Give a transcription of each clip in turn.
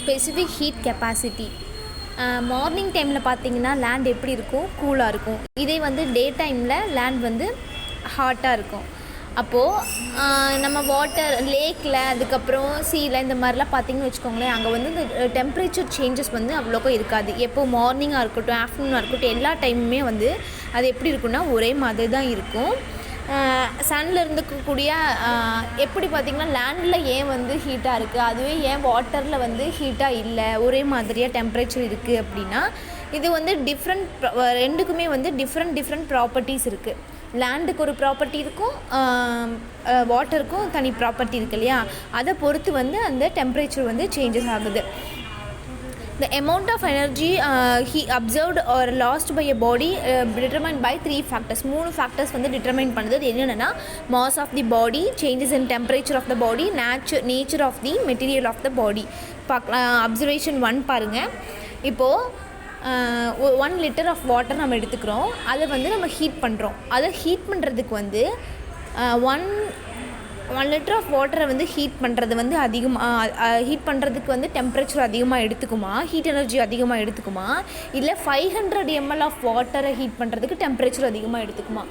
Specific heat capacity. Morning டைமில் பார்த்திங்கன்னா land எப்படி இருக்கும், கூலாக இருக்கும். இதே வந்து டே டைமில் லேண்ட் வந்து ஹாட்டாக இருக்கும். அப்போது நம்ம வாட்டர் லேக்கில் அதுக்கப்புறம் சீயில் இந்த மாதிரிலாம் பார்த்திங்கன்னு வச்சுக்கோங்களேன், அங்கே வந்து இந்த டெம்பரேச்சர் சேஞ்சஸ் வந்து அவ்வளோக்கா இருக்காது. எப்போது மார்னிங்காக இருக்கட்டும் ஆஃப்டர்நூனாக இருக்கட்டும் எல்லா டைமுமே வந்து அது எப்படி இருக்குன்னா ஒரே மாதிரி தான் இருக்கும். சன்னில் இருந்துக்கக்கூடிய எப்படி பார்த்திங்கன்னா லேண்டில் ஏன் வந்து ஹீட்டாக இருக்குது, அதுவே ஏன் வாட்டரில் வந்து ஹீட்டாக இல்லை, ஒரே மாதிரியாக டெம்பரேச்சர் இருக்குது அப்படின்னா இது வந்து ரெண்டுக்குமே வந்து டிஃப்ரெண்ட் ப்ராப்பர்ட்டிஸ் இருக்குது. லேண்டுக்கு ஒரு ப்ராப்பர்ட்டி இருக்கும், வாட்டருக்கும் தனி ப்ராப்பர்ட்டி இருக்குது இல்லையா, அதை பொறுத்து வந்து அந்த டெம்பரேச்சர் வந்து சேஞ்சஸ் ஆகுது. The amount of energy observed or lost by a body determined by 3 factors. 3 factors வந்து determine பண்ணுது. அது என்னென்னா mass of the body, changes in temperature of the body, nature of the material of the body. Observation 1 பாருங்கள். இப்போது 1 liter of water நம்ம எடுத்துக்கிறோம், அதை வந்து நம்ம ஹீட் பண்ணுறோம். அதை ஹீட் பண்ணுறதுக்கு வந்து 1 liter ஆஃப் வாட்டரை வந்து ஹீட் பண்ணுறது வந்து ஹீட் பண்ணுறதுக்கு வந்து டெம்பரேச்சர் அதிகமாக எடுத்துக்குமா, ஹீட் எனர்ஜி அதிகமாக எடுத்துக்குமா, இல்லை 500 ml ஆஃப் வாட்டரை ஹீட் பண்ணுறதுக்கு டெம்பரேச்சர் அதிகமாக எடுத்துக்குமா?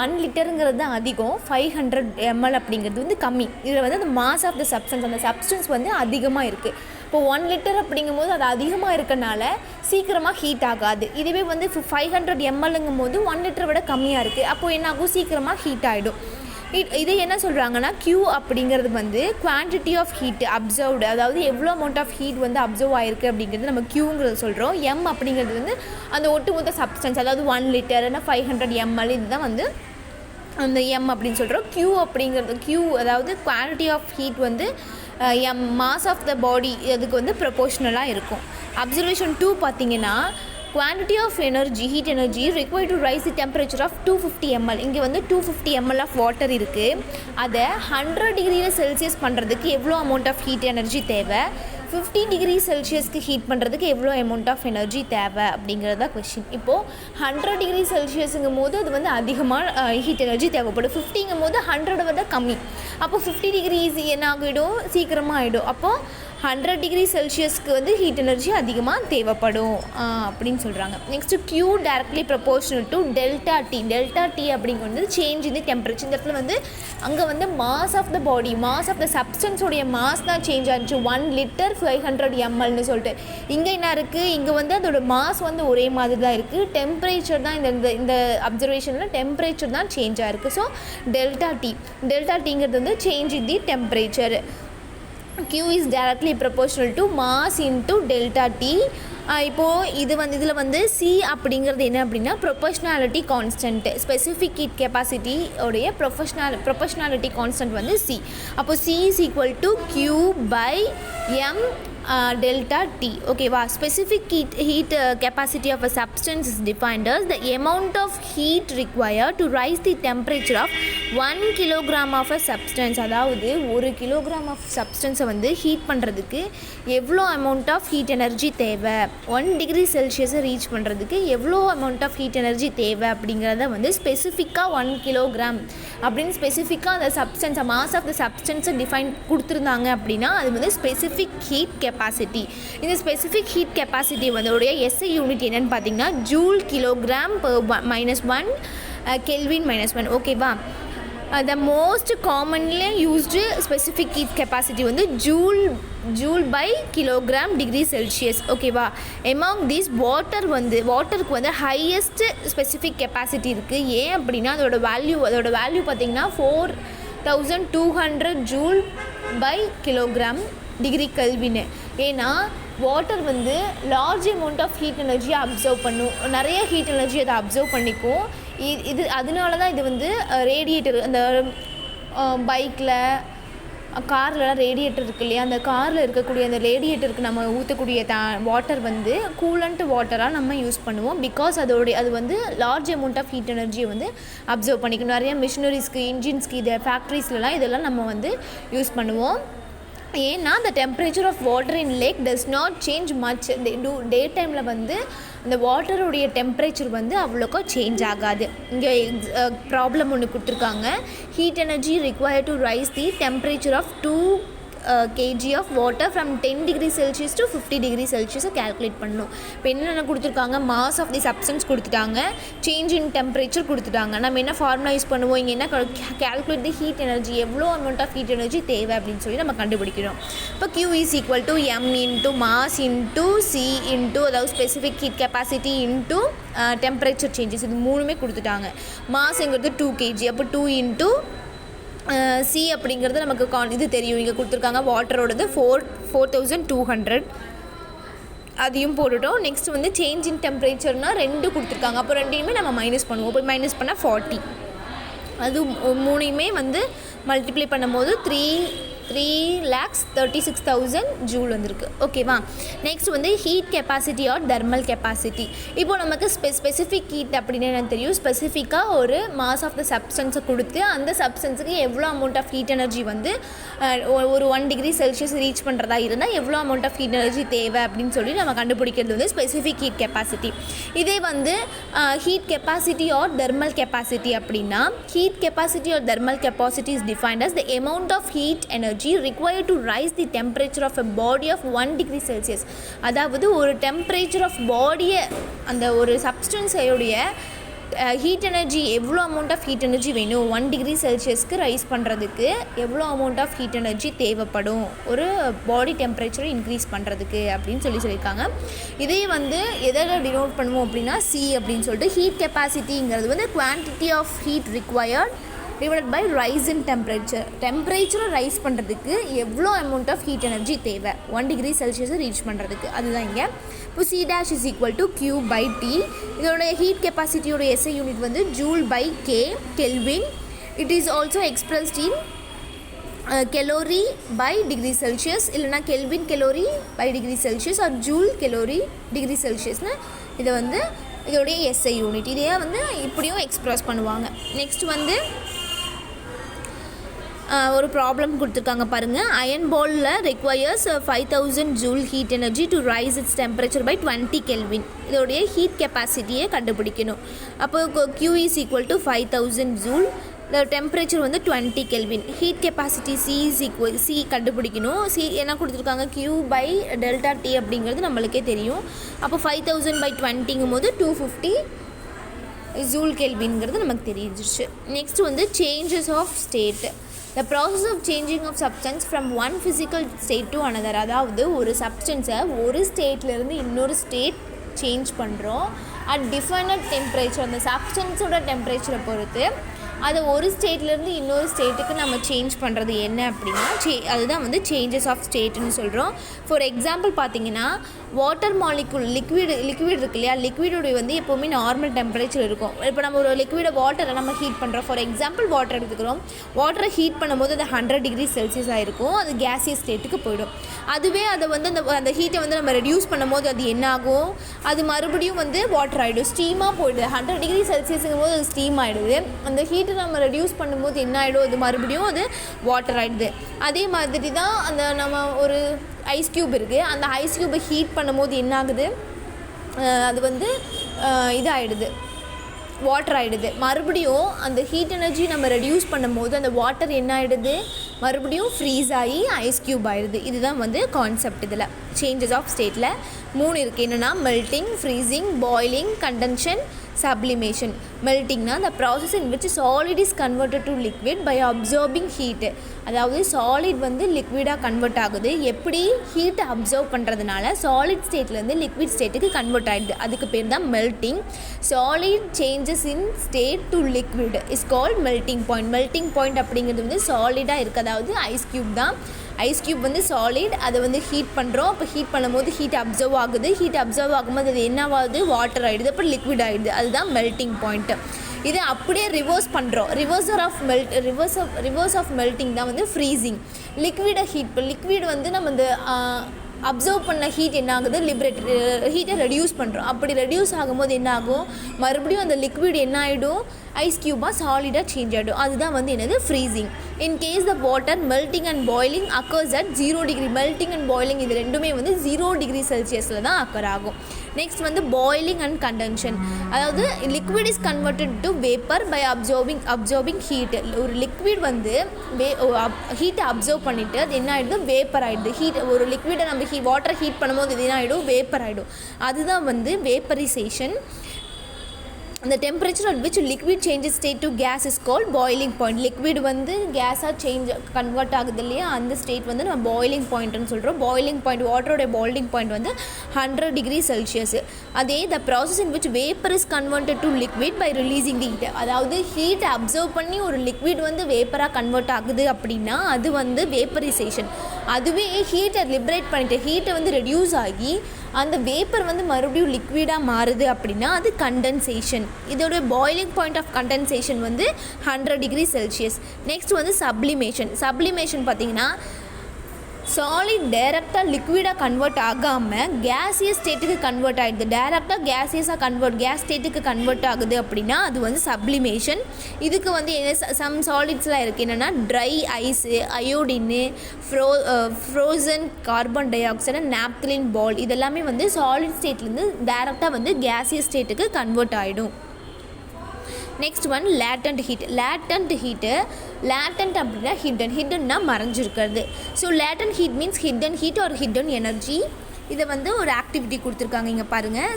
1 லிட்டருங்கிறது தான் அதிகம், 500 ml அப்படிங்கிறது வந்து கம்மி. இதில் வந்து அந்த மாஸ் ஆஃப் த சப்ஸ்டன்ஸ், அந்த சப்ஸ்டன்ஸ் வந்து அதிகமாக இருக்குது. இப்போ 1 லிட்டர் அப்படிங்கும்போது அது அதிகமாக இருக்கனால சீக்கிரமாக ஹீட் ஆகாது. இதுவே வந்து 500 mlங்கும் போது 1 லிட்டரை விட கம்மியாக இருக்குது. அப்போது என்ன ஆகும், சீக்கிரமாக ஹீட் ஆகிடும். இது என்ன சொல்கிறாங்கன்னா Q அப்படிங்கிறது வந்து குவான்டிட்டி ஆஃப் ஹீட் அப்சர்வ்டு, அதாவது எவ்வளோ அமௌண்ட் ஆஃப் ஹீட் வந்து அப்சர்வ் ஆகிருக்கு அப்படிங்கிறது நம்ம Qங்கிறது சொல்கிறோம். M அப்படிங்கிறது வந்து அந்த ஒட்டுமொத்த சப்ஸ்டன்ஸ், அதாவது 1 லிட்டர் 500 ml இதுதான் வந்து அந்த M அப்படின்னு சொல்கிறோம். Q அப்படிங்கிறது அதாவது குவான்டிட்டி ஆஃப் ஹீட் வந்து மாஸ் ஆஃப் த பாடி அதுக்கு வந்து ப்ரொபோஷ்னலாக இருக்கும். அப்சர்வேஷன் 2 பார்த்திங்கன்னா quantity of energy, heat energy required to rise the temperature of 250 ml. இங்கே வந்து 250 ml ஆஃப் வாட்டர் இருக்குது. அதை 100 டிகிரி செல்சியஸ் பண்ணுறதுக்கு எவ்வளோ அமௌண்ட் ஆஃப் ஹீட் எனர்ஜி தேவை, 50 டிகிரி செல்சியஸ்க்கு ஹீட் பண்ணுறதுக்கு எவ்வளோ அமௌண்ட் ஆஃப் எனர்ஜி தேவை அப்படிங்கிறதா கொஷின். இப்போது 100 டிகிரி செல்சியஸுங்கும் போது அது வந்து அதிகமாக ஹீட் எனர்ஜி தேவைப்படும், 50ங்கும் போது 100 விட கம்மி. அப்போது 50 டிகிரிஸ் என்ன ஆகிடும், சீக்கிரமாக ஆகிடும். அப்போது 100 டிகிரி செல்சியஸ்க்கு வந்து ஹீட் எனர்ஜி அதிகமாக தேவைப்படும் அப்படின்னு சொல்கிறாங்க. Next Q directly proportional to delta T அப்படிங்கிறது சேஞ்ச் இன் தி டெம்பரேச்சர். இந்த இடத்துல வந்து அங்கே வந்து mass of the body, mass of the சப்ஸ்டன்ஸோடைய மாஸ் தான் சேஞ்ச் ஆச்சு. 1 லிட்டர் 500 mlன்னு சொல்லிட்டு இங்கே என்ன இருக்குது, இங்கே வந்து அதோட மாஸ் வந்து ஒரே மாதிரி தான் இருக்குது, டெம்பரேச்சர் தான் இந்த அப்சர்வேஷனில் டெம்பரேச்சர் தான் சேஞ்ச் ஆகிருக்கு. ஸோ டெல்டா டிங்கிறது வந்து change in the temperature. Q is directly proportional to mass into delta T. இப்போது இதில் வந்து C அப்படிங்கிறது என்ன அப்படின்னா proportionality constant, specific heat capacity உடைய ப்ரொபோஷ்னாலிட்டி கான்ஸ்டன்ட் வந்து C. அப்போது C is equal to Q by M delta T. ஓகேவா? Specific heat capacity of a substance is defined as the amount of heat required to rise the temperature of 1 kilogram of a substance. அதாவது 1 kilogram of substance வந்து heat பண்ணுறதுக்கு எவ்வளோ amount of heat energy தேவை, 1 degree செல்சியஸை reach பண்ணுறதுக்கு எவ்வளோ amount of heat energy தேவை அப்படிங்கிறத வந்து ஸ்பெசிஃபிக்காக 1 கிலோகிராம் அப்படின்னு ஸ்பெசிஃபிக்காக அந்த சப்ஸ்டன்ஸை மாஸ் ஆஃப் த சப்ஸ்டன்ஸை டிஃபைன் கொடுத்துருந்தாங்க அப்படின்னா அது வந்து ஸ்பெசிஃபிக் ஹீட் கெப்பாசிட்டி. இந்த ஸ்பெசிஃபிக் ஹீட் கெப்பாசிட்டி வந்து உடைய எஸ்ஐ யூனிட் என்னென்னு பார்த்தீங்கன்னா ஜூல் கிலோகிராம் -1 கெல்வின் -1. ஓகேவா? the most commonly used specific heat capacity வந்து joule by kilogram degree Celsius. ஓகேவா? எமாங் தீஸ் வாட்டருக்கு வந்து ஹையஸ்ட் ஸ்பெசிஃபிக் கெப்பாசிட்டி இருக்குது. ஏன் அப்படின்னா அதோட வேல்யூ பார்த்திங்கன்னா 4200 joule by kilogram degree kelvin. ஏன்னா வாட்டர் வந்து லார்ஜ் அமௌண்ட் ஆஃப் ஹீட் எனர்ஜியை அப்சர்வ் பண்ணும், நிறைய ஹீட் எனர்ஜி அதை அப்சர்வ் பண்ணிக்கும். அதனால தான் இது வந்து ரேடியேட்டர், அந்த பைக்கில் கார்லலாம் ரேடியேட்டர் இருக்குது இல்லையா, அந்த காரில் இருக்கக்கூடிய அந்த ரேடியேட்டருக்கு நம்ம ஊற்றக்கூடிய வாட்டர் வந்து கூலண்ட் வாட்டராக நம்ம யூஸ் பண்ணுவோம். பிகாஸ் அது வந்து லார்ஜ் அமௌண்ட் ஆஃப் ஹீட் எனர்ஜியை வந்து அப்சர்வ் பண்ணிக்கணும். நிறைய மிஷினரிஸ்க்கு, இன்ஜின்ஸ்க்கு, இது ஃபேக்ட்ரிஸ்லாம் இதெல்லாம் நம்ம வந்து யூஸ் பண்ணுவோம். ஏன்னா the temperature of water in lake does not change much. டே டைமில் வந்து இந்த வாட்டருடைய டெம்பரேச்சர் வந்து அவ்வளோக்கா சேஞ்ச் ஆகாது. இங்கே ப்ராப்ளம் ஒன்று கொடுத்துருக்காங்க. Heat energy required to raise the temperature of 2 kg of water from 10 degree Celsius to 50 degree செல்சியஸை கேல்குலேட் பண்ணணும். இப்போ என்னென்ன கொடுத்துருக்காங்க, மாஸ் ஆஃப் தி சப்ஸ்டன்ஸ் கொடுத்துட்டாங்க, சேஞ்ச் இன் டெம்பரேச்சர் கொடுத்துட்டாங்க. நம்ம என்ன ஃபார்முலா யூஸ் பண்ணுவோம், இங்கே என்ன கேல்குலேட் தி ஹீட் எனர்ஜி, எவ்வளோ அமௌண்ட் ஆஃப் ஹீட் எனர்ஜி தேவை அப்படின்னு சொல்லி நம்ம கண்டுபிடிக்கிறோம். இப்போ Q is equal to M into mass into C into அதாவது specific heat capacity into temperature changes, இது மூணுமே கொடுத்துட்டாங்க. மாஸ்ங்கிறது 2 kg, அப்போ 2 இன்ட்டு சி அப்படிங்கிறது நமக்கு இது தெரியும், இங்கே கொடுத்துருக்காங்க வாட்டரோடது 4200, அதையும் போட்டுட்டோம். நெக்ஸ்ட் வந்து சேஞ்ச் இன் டெம்பரேச்சர்னால் 2 கொடுத்துருக்காங்க, அப்போ ரெண்டையுமே நம்ம மைனஸ் பண்ணுவோம். இப்போ மைனஸ் பண்ணால் 40, அது மூணையுமே வந்து மல்டிப்ளை பண்ணும்போது 3,36,000 ஜூல் வந்திருக்கு. ஓகேவா. நெக்ஸ்ட் வந்து heat capacity or thermal capacity. இப்போ நமக்கு ஸ்பெசிஃபிக் ஹீட் அப்படின்னு எனக்கு தெரியும். ஸ்பெசிஃபிக்காக ஒரு மாஸ் ஆஃப் த சப்ஸ்டன்ஸை கொடுத்து அந்த சப்ஸ்டன்ஸுக்கு எவ்வளோ அமௌண்ட் ஆஃப் ஹீட் எனர்ஜி வந்து ஒரு 1 டிகிரி செல்சியஸ் ரீச் பண்ணுறதா இருந்தால் எவ்வளோ அமௌண்ட் ஆஃப் ஹீட் எனர்ஜி தேவை அப்படின்னு சொல்லி நம்ம கண்டுபிடிக்கிறது வந்து ஸ்பெசிஃபிக் ஹீட் கெப்பாசிட்டி. இதே வந்து heat capacity or thermal capacity அப்படின்னா, heat capacity or thermal capacity is defined as the amount of heat energy required to rise the temperature of a body of 1 degree Celsius. அதாவது ஒரு temperature of பாடியை, அந்த ஒரு சப்ஸ்டன்ஸையுடைய heat energy, எவ்வளோ amount of heat energy வேணும் 1 degree செல்சியஸ்க்கு rice பண்ணுறதுக்கு, எவ்வளோ amount of heat energy தேவைப்படும் ஒரு பாடி டெம்பரேச்சரை இன்க்ரீஸ் பண்ணுறதுக்கு அப்படின்னு சொல்லியிருக்காங்க. இதே வந்து எதில் டினோட் பண்ணுவோம் அப்படின்னா C அப்படின்னு சொல்லிட்டு, ஹீட் கெப்பாசிட்டிங்கிறது வந்து quantity of heat required divided by rise in temperature. டெம்பரேச்சரை ரைஸ் பண்ணுறதுக்கு எவ்வளோ அமௌண்ட் ஆஃப் ஹீட் எனர்ஜி தேவை 1 டிகிரி செல்சியஸை ரீச் பண்ணுறதுக்கு, அதுதான் இங்கே. இப்போ C dash is equal to Q by T. இதோடைய ஹீட் கெப்பாசிட்டியோட SI யூனிட் வந்து joule by K kelvin. It is also expressed in calorie by degree Celsius, இல்லைனா kelvin calorie by degree Celsius or joule calorie degree செல்சியஸ்னு இதை வந்து இதோடைய SI unit. இதே வந்து இப்படியும் எக்ஸ்ப்ரெஸ் பண்ணுவாங்க. நெக்ஸ்ட் வந்து ஒரு ப்ராப்ளம் கொடுத்துருக்காங்க பாருங்கள். அயன் பாலில் requires 5000 joule heat energy to raise its temperature by 20 kelvin. இதோடைய ஹீட் கெப்பாசிட்டியை கண்டுபிடிக்கணும். அப்போ Q is equal to 5000 joule, temperature வந்து 20 கெல்வின். ஹீட் கெப்பாசிட்டி C கண்டுபிடிக்கணும். C என்ன கொடுத்துருக்காங்க, Q பை டெல்டா T அப்படிங்கிறது நம்மளுக்கே தெரியும். அப்போ 5000 பை 20ங்கும் போது 250 ஜூல் கெல்வின்ங்கிறது நமக்கு தெரிஞ்சிருச்சு. நெக்ஸ்ட் வந்து changes of state. The process of changing of substance from one physical state to another. அதாவது ஒரு சப்ஸ்டன்ஸை ஒரு ஸ்டேட்லேருந்து இன்னொரு ஸ்டேட் சேஞ்ச் பண்ணுறோம் அட் டிஃபைனட் டெம்பரேச்சர். அந்த சப்ஸ்டன்ஸோட டெம்பரேச்சரை பொறுத்து அதை ஒரு ஸ்டேட்லேருந்து இன்னொரு ஸ்டேட்டுக்கு நம்ம சேஞ்ச் பண்ணுறது என்ன அப்படின்னா அதுதான் வந்து சேஞ்சஸ் ஆஃப் ஸ்டேட்னு சொல்கிறோம். ஃபார் எக்ஸாம்பிள் பார்த்தீங்கன்னா, வாட்டர் மாலிகுல் லிக்விட் இருக்கு இல்லையா, லிக்விடோடைய வந்து எப்போவுமே நார்மல் டெம்பரேச்சர் இருக்கும். இப்போ நம்ம ஒரு வாட்டரை நம்ம ஹீட் பண்ணுறோம். ஃபார் எக்ஸாம்பிள் வாட்டர் எடுத்துக்கிறோம். வாட்டரை ஹீட் பண்ணும்போது அது 100 டிகிரி செல்சியஸ் ஆகிருக்கும், அது கேசியஸ் ஸ்டேட்டுக்கு போயிடும். அதுவே அதை வந்து அந்த ஹீட்டை வந்து நம்ம ரெடியூஸ் பண்ணும்போது அது என்ன ஆகும், அது மறுபடியும் வந்து வாட்டர் ஆகிடும், ஸ்டீமாக போயிடுது. 100 டிகிரி செல்சியஸுங்கும் போது அது ஸ்டீம் ஆகிடுது. அந்த ஹீட்டை நம்ம ரெடியூஸ் பண்ணும்போது என்ன ஆகிடும், அது மறுபடியும் அது வாட்டர் ஆகிடுது. அதே மாதிரி தான் அந்த நம்ம ஒரு ஐஸ் க்யூப் இருக்குது, அந்த ஐஸ் க்யூப்பை ஹீட் பண்ணும்போது என்ன ஆகுது, அது வந்து இதாகிடுது, வாட்டர் ஆகிடுது. மறுபடியும் அந்த ஹீட் எனர்ஜி நம்ம ரெடியூஸ் பண்ணும்போது அந்த வாட்டர் என்ன ஆகிடுது, மறுபடியும் ஃப்ரீஸ் ஆகி ஐஸ் க்யூப் ஆகிடுது. இதுதான் வந்து கான்செப்ட். இதில் சேஞ்சஸ் ஆஃப் ஸ்டேட்டில் 3 இருக்குது. என்னென்னா melting, freezing, boiling, contention, sublimation. Melting na the process in which solid is converted to liquid by absorbing heat. அதாவது சாலிட் வந்து லிக்விடாக கன்வெர்ட் ஆகுது. எப்படி ஹீட் அப்சர்வ் பண்ணுறதுனால சாலிட் ஸ்டேட்லேருந்து லிக்விட் ஸ்டேட்டுக்கு கன்வெர்ட் ஆகிடுது. அதுக்கு பேர் தான் melting. Solid changes in state to liquid is called melting point. Melting point அப்படிங்கிறது வந்து சாலிடாக இருக்குது, அதாவது ஐஸ் க்யூப் தான். ஐஸ் க்யூப் வந்து சாலிட், அதை வந்து ஹீட் பண்ணுறோம். அப்போ ஹீட் பண்ணும்போது ஹீட் அப்சர்வ் ஆகுது. ஹீட் அப்சர்வ் ஆகும்போது அது என்னவாகுது, வாட்டர் ஆகிடுது, அப்புறம் லிக்விட் ஆகிடுது. அதுதான் மெல்ட்டிங் பாயிண்ட்டு. இதை அப்படியே ரிவர்ஸ் பண்ணுறோம். ரிவர்ஸ் ஆஃப் மெல்ட்டிங் தான் வந்து ஃப்ரீசிங். லிக்விடை லிக்விட் வந்து நம்ம இந்த அப்சர்வ் பண்ண ஹீட் என்ன ஆகுது, ஹீட்டை ரெடியூஸ் பண்ணுறோம். அப்படி ரெடியூஸ் ஆகும்போது என்ன ஆகும், மறுபடியும் அந்த லிக்விட் என்ன ஆகிடும், ஐஸ் க்யூபாக சாலிடாக சேஞ்ச் ஆகிடும். அதுதான் வந்து என்னது, freezing. In case the water melting and boiling occurs at 0 degree. Melting and boiling இது ரெண்டுமே வந்து 0 டிகிரி செல்சியஸில் தான் அக்கர் ஆகும். நெக்ஸ்ட் வந்து பாய்லிங் அண்ட் கண்டென்ஷன், அதாவது liquid is converted to vapour by absorbing heat. ஒரு லிக்விட் வந்து ஹீட்டை அப்சர்வ் பண்ணிவிட்டு அது என்ன ஆகிடுது, வேப்பர் ஆகிடுது. ஹீட் ஒரு லிக்விடை நம்ம வாட்டரை ஹீட் பண்ணும்போது இது என்ன ஆகிடும், வேப்பர் ஆகிடும். அதுதான் வந்து vaporisation. The temperature at which liquid changes state to gas is called boiling point. liquid வந்து கேஸாக கன்வெர்ட் ஆகுது இல்லையா, அந்த ஸ்டேட் வந்து நம்ம பாய்லிங் பாயிண்ட்னு சொல்கிறோம். பாய்லிங் பாயிண்ட், வாட்டரோட பாய்லிங் பாயிண்ட் வந்து 100 டிகிரி செல்சியஸ். அதே the process in which vapor is converted to liquid by releasing the heat, அதாவது ஹீட்டை அப்சர்வ் பண்ணி ஒரு லிக்விட் வந்து வேப்பராக கன்வெர்ட் ஆகுது அப்படின்னா அது வந்து வேப்பரைசேஷன். அதுவே ஹீட்டை லிபரேட் பண்ணிட்டு ஹீட்டை வந்து ரெடியூஸ் ஆகி அந்த வேப்பர் வந்து மறுபடியும் லிக்விடாக மாறுது அப்படின்னா அது கண்டென்சேஷன். இதோட பாய்லிங் பாயிண்ட் ஆஃப் கண்டென்சேஷன் வந்து 100 டிகிரி செல்சியஸ். நெக்ஸ்ட் வந்து சப்ளிமேஷன் பார்த்திங்கன்னா சாலிட் டைரெக்டாக லிக்விடாக கன்வெர்ட் ஆகாமல் கேஸியஸ் ஸ்டேட்டுக்கு கன்வெர்ட் ஆகிடுது. டைரெக்டாக கேஸ் ஸ்டேட்டுக்கு கன்வெர்ட் ஆகுது அப்படின்னா அது வந்து சப்ளிமேஷன். இதுக்கு வந்து சம் சாலிட்ஸ்லாம் இருக்குது, என்னென்னா ட்ரை ஐஸு, அயோடின்னு, frozen carbon dioxide, naphthalene ball, இதெல்லாமே வந்து சாலிட் ஸ்டேட்லேருந்து டைரெக்டாக வந்து கேஸியஸ் ஸ்டேட்டுக்கு கன்வெர்ட் ஆகிடும். Next one latent heat. Latent அப்படின்னா ஹிடன்னா மறைஞ்சிருக்கிறது. So latent heat means hidden heat or hidden energy. இதை வந்து ஒரு ஆக்டிவிட்டி கொடுத்துருக்காங்க, இங்கே பாருங்கள்.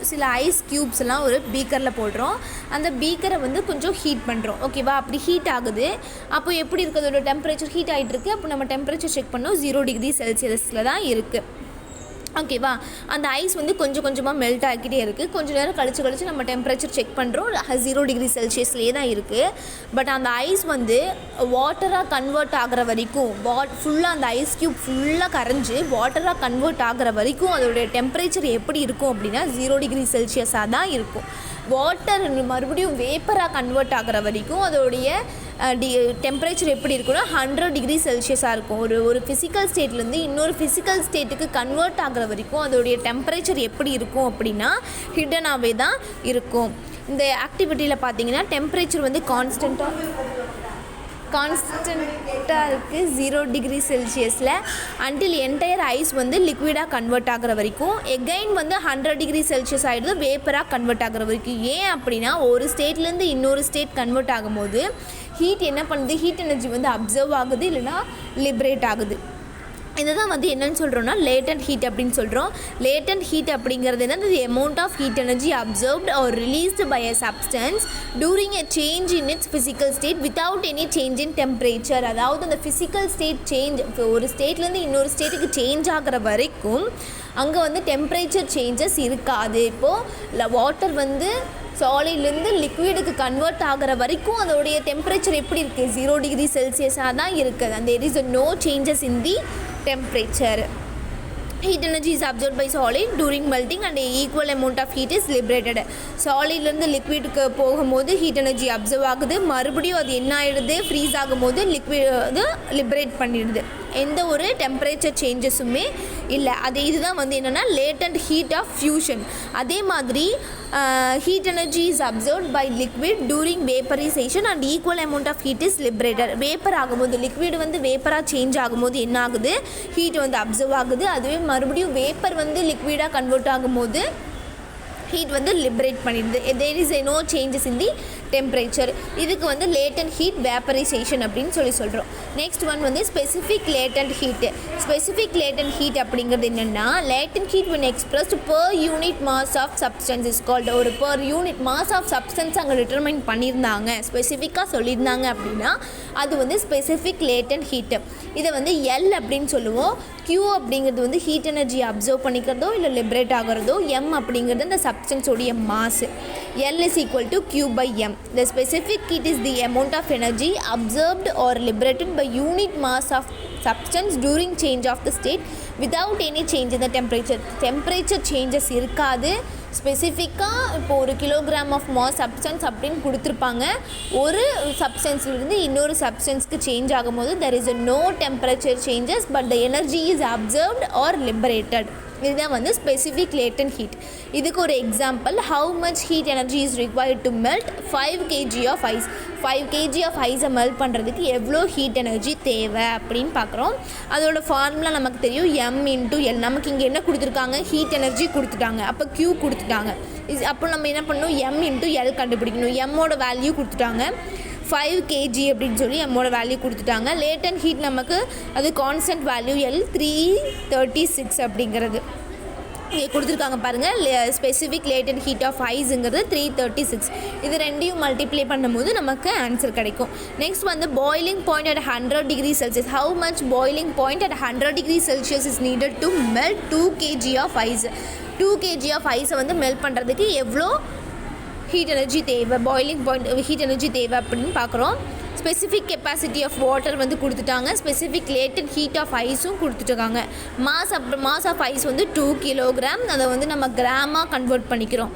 சில ஐஸ் க்யூப்ஸ்லாம் ஒரு பீக்கரில் போடுறோம். அந்த பீக்கரை வந்து கொஞ்சம் ஹீட் பண்ணுறோம், ஓகேவா? அப்படி ஹீட் ஆகுது. அப்போ எப்படி இருக்குது, அதோட டெம்பரேச்சர் ஹீட் ஆகிட்டு இருக்குது. அப்போ நம்ம டெம்பரேச்சர் செக் பண்ணோம், 0 டிகிரி செல்சியஸில் தான் இருக்குது, ஓகேவா? அந்த ஐஸ் வந்து கொஞ்சம் கொஞ்சமாக மெல்ட் ஆகிக்கிட்டே இருக்குது. கொஞ்சம் நேரம் கழிச்சு நம்ம டெம்பரேச்சர் செக் பண்ணுறோம், 0 டிகிரி செல்சியஸ்லேயே தான் இருக்குது. பட் அந்த ஐஸ் வந்து வாட்டராக கன்வெர்ட் ஆகிற வரைக்கும், ஃபுல்லாக அந்த ஐஸ் க்யூப் ஃபுல்லாக கரைஞ்சி வாட்டராக கன்வெர்ட் ஆகிற வரைக்கும் அதோடைய டெம்பரேச்சர் எப்படி இருக்கும் அப்படின்னா 0 டிகிரி செல்சியஸாக தான் இருக்கும். வாட்டர் மறுபடியும் வேப்பராக கன்வெர்ட் ஆகிற வரைக்கும் அதோடைய டெம்பரேச்சர் எப்படி இருக்குன்னா 100 டிகிரி செல்சியஸாக இருக்கும். ஒரு ஃபிசிக்கல் ஸ்டேட்லேருந்து இன்னொரு ஃபிசிக்கல் ஸ்டேட்டுக்கு கன்வெர்ட் ஆகிற வரைக்கும் அதோடைய டெம்பரேச்சர் எப்படி இருக்கும் அப்படின்னா ஹிடனாகவே தான் இருக்கும். இந்த ஆக்டிவிட்டியில் பார்த்தீங்கன்னா டெம்பரேச்சர் வந்து கான்ஸ்டண்ட்டாக இருக்குது 0 டிகிரி செல்சியஸில் அன்டில் என்டையர் ஐஸ் வந்து லிக்விடாக கன்வெர்ட் ஆகிற வரைக்கும். எகைன் வந்து 100 டிகிரி செல்சியஸ் ஆகிடுது வேப்பராக கன்வெர்ட் ஆகிற வரைக்கும். ஏன் அப்படின்னா ஒரு ஸ்டேட்லேருந்து இன்னொரு ஸ்டேட் கன்வெர்ட் ஆகும்போது ஹீட் என்ன பண்ணுது, ஹீட் எனர்ஜி வந்து அப்சர்வ் ஆகுது, இல்லைனா லிபரேட் ஆகுது. இதை தான் வந்து என்னென்னு சொல்கிறோன்னா லேட்டன்ட் ஹீட் அப்படின்னு சொல்கிறோம். லேட்டன்ட் ஹீட் அப்படிங்கிறது என்ன, the amount of heat energy absorbed or released by a substance during a change in its physical state without any change in temperature. அதாவது அந்த ஃபிசிக்கல் ஸ்டேட் சேஞ்ச், இப்போ ஒரு ஸ்டேட்லேருந்து இன்னொரு ஸ்டேட்டுக்கு சேஞ்ச் ஆகிற வரைக்கும் அங்கே வந்து டெம்பரேச்சர் சேஞ்சஸ் இருக்காது. இப்போது வாட்டர் வந்து சாலிட்லேருந்து லிக்விடுக்கு கன்வெர்ட் ஆகிற வரைக்கும் அதோடைய டெம்பரேச்சர் எப்படி இருக்குது, 0 டிகிரி செல்சியஸாக தான் இருக்குது. and there is no changes in the temperature. Heat energy is absorbed by solid during melting and equal amount of heat is liberated. சாலிட்லேருந்து லிக்விடுக்கு போகும்போது ஹீட் எனர்ஜி அப்சர்வ் ஆகுது, மறுபடியும் அது என்ன ஆகிடுது, ஃப்ரீஸ் ஆகும்போது லிக்விட் அது லிபரேட் பண்ணிடுது. எந்த ஒரு டெம்பரேச்சர் சேஞ்சஸுமே இல்லை. இதுதான் வந்து என்னென்னா லேட்டன்ட் ஹீட் ஆஃப் ஃபியூஷன். அதே மாதிரி heat energy is absorbed by liquid during vaporization and equal amount of heat is liberated. Vapour ஆகும்போது லிக்விட் வந்து வேப்பராக சேஞ்ச் ஆகும்போது என்ன ஆகுது, ஹீட் வந்து அப்சர்வ் ஆகுது. அதுவே மறுபடியும் வேப்பர் வந்து லிக்விடாக கன்வெர்ட் ஆகும்போது ஹீட் வந்து லிபரேட் பண்ணிடுது. there is no changes in the temperature. இதுக்கு வந்து லேட்டன்ட் ஹீட் வேப்பரைசேஷன் அப்படின்னு சொல்கிறோம். நெக்ஸ்ட் ஒன் வந்து ஸ்பெசிஃபிக் லேட்டன்ட் ஹீட் அப்படிங்கிறது என்னென்னா latent heat when expressed per unit mass of substance is called. ஒரு per unit mass of substance அங்கே determine பண்ணியிருந்தாங்க, ஸ்பெசிஃபிக்காக சொல்லியிருந்தாங்க அப்படின்னா அது வந்து ஸ்பெசிஃபிக் லேட்டன்ட் ஹீட். இதை வந்து எல் அப்படின்னு சொல்லுவோம். Q அப்படிங்கிறது வந்து ஹீட் எனர்ஜி அப்சர்வ் பண்ணிக்கிறதோ இல்லை லிபரேட் ஆகிறதோ, M அப்படிங்கிறது அந்த சப்ஸ்டன்ஸோடைய mass. L is equal to Q by M. The specific heat is the amount of energy absorbed or liberated by unit mass of substance during change of the state without any change in the temperature. Temperature changes இருக்காது. ஸ்பெசிஃபிக்காக இப்போ 1 kilogram of mass substance அப்படின்னு கொடுத்துருப்பாங்க. ஒரு சப்ஸ்டன்ஸ்லேருந்து இன்னொரு சப்ஸ்டன்ஸ்க்கு change ஆகும்போது there is no temperature changes but the energy is absorbed or liberated. இதுதான் வந்து ஸ்பெசிஃபிக் லேட்டன்ட் ஹீட். இதுக்கு ஒரு example, how much heat energy is required to melt 5 kg of ice. 5 kg of ஐஸை மெல்ட் பண்ணுறதுக்கு எவ்வளோ heat energy தேவை அப்படின்னு பார்க்குறோம். அதோட ஃபார்முலா நமக்கு தெரியும், M×L. நமக்கு இங்கே என்ன கொடுத்துருக்காங்க, ஹீட் எனர்ஜி கொடுத்துட்டாங்க, அப்போ Q கொடுத்துட்டாங்க. அப்போ நம்ம என்ன பண்ணணும், M×L கண்டுபிடிக்கணும். எம்மோட வேல்யூ கொடுத்துட்டாங்க 5 kg அப்படின்னு சொல்லி எம்மோட வேல்யூ கொடுத்துட்டாங்க. லேட்டன்ட் ஹீட் நமக்கு அது கான்ஸ்டன்ட் வேல்யூ L 336 அப்படிங்கிறது இங்கே கொடுத்துருக்காங்க பாருங்கள். ஸ்பெசிஃபிக் லேட்டன்ட் ஹீட் ஆஃப் ஐஸுங்கிறது 336. இது ரெண்டையும் மல்டிப்ளை பண்ணும்போது நமக்கு ஆன்சர் கிடைக்கும். நெக்ஸ்ட் வந்து boiling point at 100 degree Celsius. How much boiling point at 100 degree Celsius is needed to melt 2 kg of ice. 2 kg of ஐஸை வந்து மெல்ட் பண்ணுறதுக்கு எவ்வளோ ஹீட் எனர்ஜி தேவை, பாய்லிங் பாயிண்ட் ஹீட் எனர்ஜி தேவை அப்படின்னு பார்க்குறோம். ஸ்பெசிஃபிக் கெப்பாசிட்டி ஆஃப் வாட்டர் வந்து கொடுத்துட்டாங்க. ஸ்பெசிஃபிக் லேட்டன்ட் ஹீட் ஆஃப் ஐஸும் கொடுத்துட்டாங்க. மாஸ் ஆஃப் ஐஸ் வந்து 2 கிலோகிராம். அதை வந்து நம்ம கிராமாக கன்வெர்ட் பண்ணிக்கிறோம்.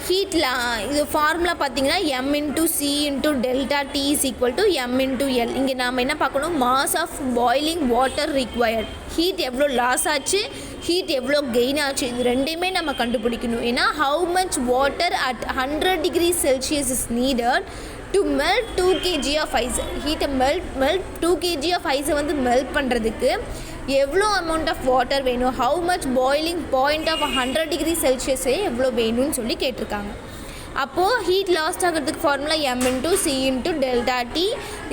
ஹீட்டில் இது ஃபார்முலா பார்த்தீங்கன்னா M×C×ΔT is equal to M×L. இங்கே நாம் என்ன பார்க்கணும், mass of boiling water required, heat எவ்வளோ லாஸ் ஆச்சு, ஹீட் எவ்வளோ கெயின் ஆச்சு, இது ரெண்டையுமே நம்ம கண்டுபிடிக்கணும். ஏன்னா how much water at 100 degree Celsius is needed to melt 2 kg of ice. ஹீட்டை மெல்ட் 2 kg ஆஃப் ஐஸை வந்து மெல்ட் பண்ணுறதுக்கு எவ்வளோ அமௌண்ட் ஆஃப் வாட்டர் வேணும், how much boiling point of 100 degree Celsius எவ்வளோ வேணும்னு சொல்லி கேட்டிருக்காங்க. அப்போது ஹீட் லாஸ்ட் ஆகிறதுக்கு formula M×C×ΔT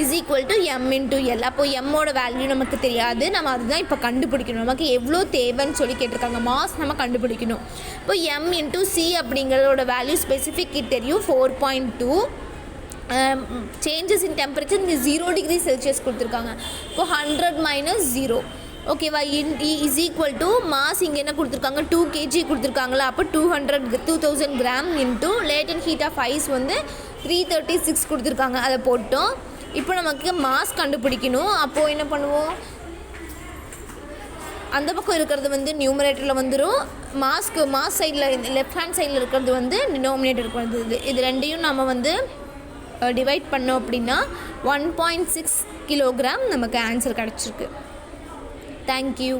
is equal to M×L. அப்போது எம்மோட வேல்யூ நமக்கு தெரியாது, நம்ம அதுதான் இப்போ கண்டுபிடிக்கணும். நமக்கு எவ்வளோ தேவைன்னு சொல்லி கேட்டிருக்காங்க, மாஸ் நம்ம கண்டுபிடிக்கணும். இப்போ M×C அப்படிங்கிறதோட வேல்யூ ஸ்பெசிஃபிக் தெரியும் 4.2. சேஞ்சஸ் இன் டெம்பரேச்சர் இங்கே 0 degree Celsius கொடுத்துருக்காங்க. இப்போ 100 - 0 ஓகேவா, இஸ் ஈக்குவல் டு மாஸ் இங்கே என்ன கொடுத்துருக்காங்க, 2 kg கொடுத்துருக்காங்களா, அப்போ 2000 gram into latent heat of ice வந்து 336 கொடுத்துருக்காங்க. அதை போட்டோம். இப்போ நமக்கு மாஸ் கண்டுபிடிக்கணும். அப்போது என்ன பண்ணுவோம், அந்த பக்கம் இருக்கிறது வந்து நியூமரேட்டரில் வந்துடும், மாஸ் சைடில் லெஃப்ட் ஹேண்ட் சைடில் இருக்கிறது வந்து டினோமினேட்டருக்கு வந்து இது ரெண்டையும் நம்ம வந்து டிவைட் பண்ணோம் அப்படின்னா 1.6 கிலோகிராம் நமக்கு ஆன்சர் கிடச்சிருக்கு. தேங்க்யூ.